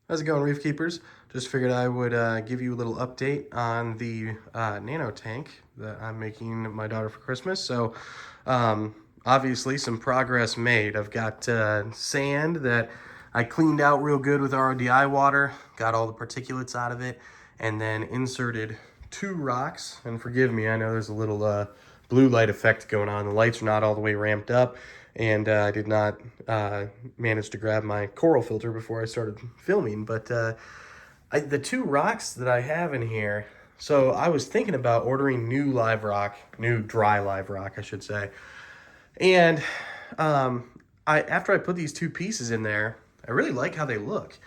How's it going, Reef Keepers? Just figured I would give you a little update on the nano tank that I'm making my daughter for Christmas. So, obviously, some progress made. I've got sand that I cleaned out real good with RODI water, got all the particulates out of it, and then inserted 2 rocks. And forgive me, I know there's a little blue light effect going on. The lights are not all the way ramped up, and I did not manage to grab my coral filter before I started filming. But the 2 rocks that I have in here, so I was thinking about ordering new dry live rock, I should say. And after I put these 2 pieces in there, I really like how they look.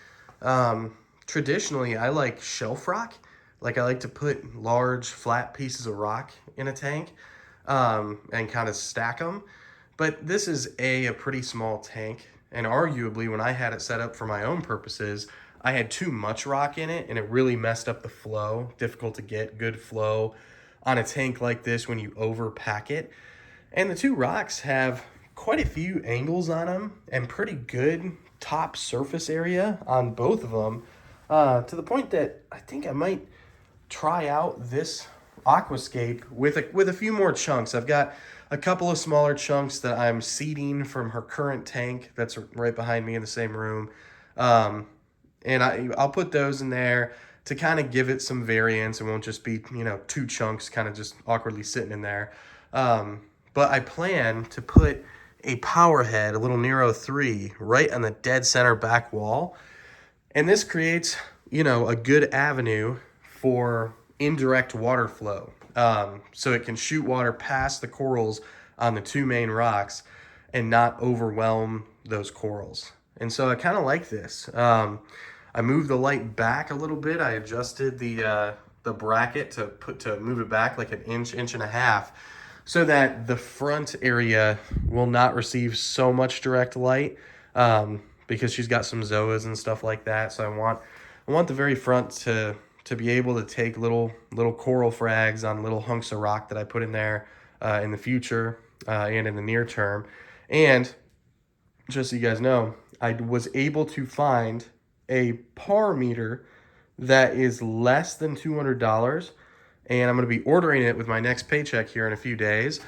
Traditionally, I like shelf rock. Like I like to put large flat pieces of rock in a tank and kind of stack them. But this is a pretty small tank, and arguably when I had it set up for my own purposes, I had too much rock in it and it really messed up the flow. Difficult to get good flow on a tank like this when you overpack it. And the 2 rocks have quite a few angles on them and pretty good top surface area on both of them, to the point that I think I might try out this aquascape with a few more chunks. I've got a couple of smaller chunks that I'm seeding from her current tank that's right behind me in the same room. And I'll put those in there to kind of give it some variance. It won't just be, 2 chunks kind of just awkwardly sitting in there. But I plan to put a power head, a little Nero 3, right on the dead center back wall. And this creates, a good avenue for indirect water flow. So it can shoot water past the corals on the 2 main rocks and not overwhelm those corals. And so I kind of like this. I moved the light back a little bit. I adjusted the bracket to move it back like an inch and a half, so that the front area will not receive so much direct light, because she's got some zoas and stuff like that. So I want the very front to be able to take little coral frags on little hunks of rock that I put in there in the future and in the near term. And just so you guys know, I was able to find a par meter that is less than $200, and I'm going to be ordering it with my next paycheck here in a few days.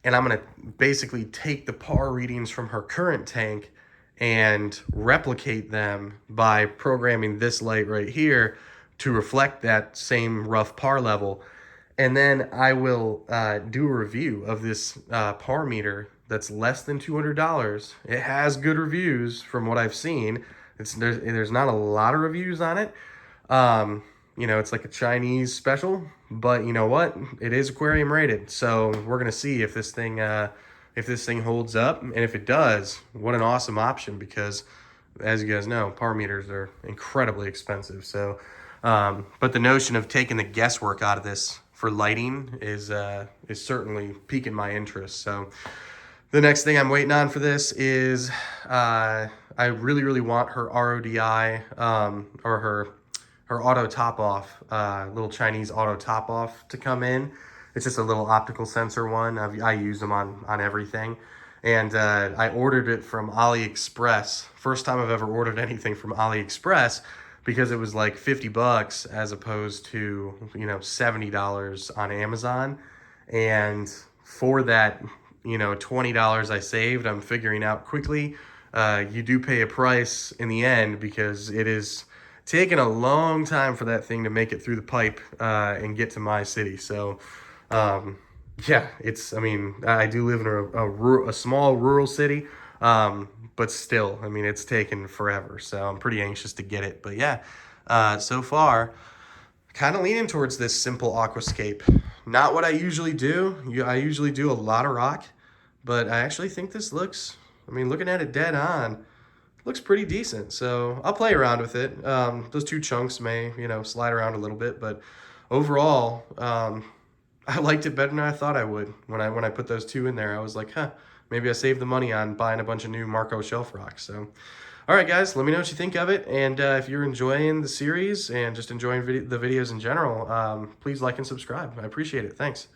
And I'm going to basically take the par readings from her current tank and replicate them by programming this light right here to reflect that same rough par level. And then I will do a review of this par meter that's less than $200. It has good reviews from what I've seen. There's not a lot of reviews on it. It's like a Chinese special, but you know what? It is aquarium rated, so we're gonna see if this thing holds up, and if it does, what an awesome option, because as you guys know, par meters are incredibly expensive. So, but the notion of taking the guesswork out of this for lighting is certainly piquing my interest. So the next thing I'm waiting on for this is I really, really want her RODI or her auto top off, little Chinese auto top off to come in. It's just a little optical sensor one. I use them on everything. And I ordered it from AliExpress. First time I've ever ordered anything from AliExpress, because it was like $50 as opposed to, $70 on Amazon. And for that, $20 I saved, I'm figuring out quickly, you do pay a price in the end, because it is taken a long time for that thing to make it through the pipe and get to my city. So, yeah, I do live in a small rural city, but still, it's taken forever. So I'm pretty anxious to get it. But yeah, so far, kind of leaning towards this simple aquascape. Not what I usually do. I usually do a lot of rock, but I actually think this looks, looking at it dead on, looks pretty decent. So I'll play around with it. Those 2 chunks may, slide around a little bit, but overall, I liked it better than I thought I would. When I put those 2 in there, I was like, maybe I saved the money on buying a bunch of new Marco shelf rocks. So, all right, guys, let me know what you think of it. And if you're enjoying the series and just enjoying the videos in general, please like and subscribe. I appreciate it. Thanks.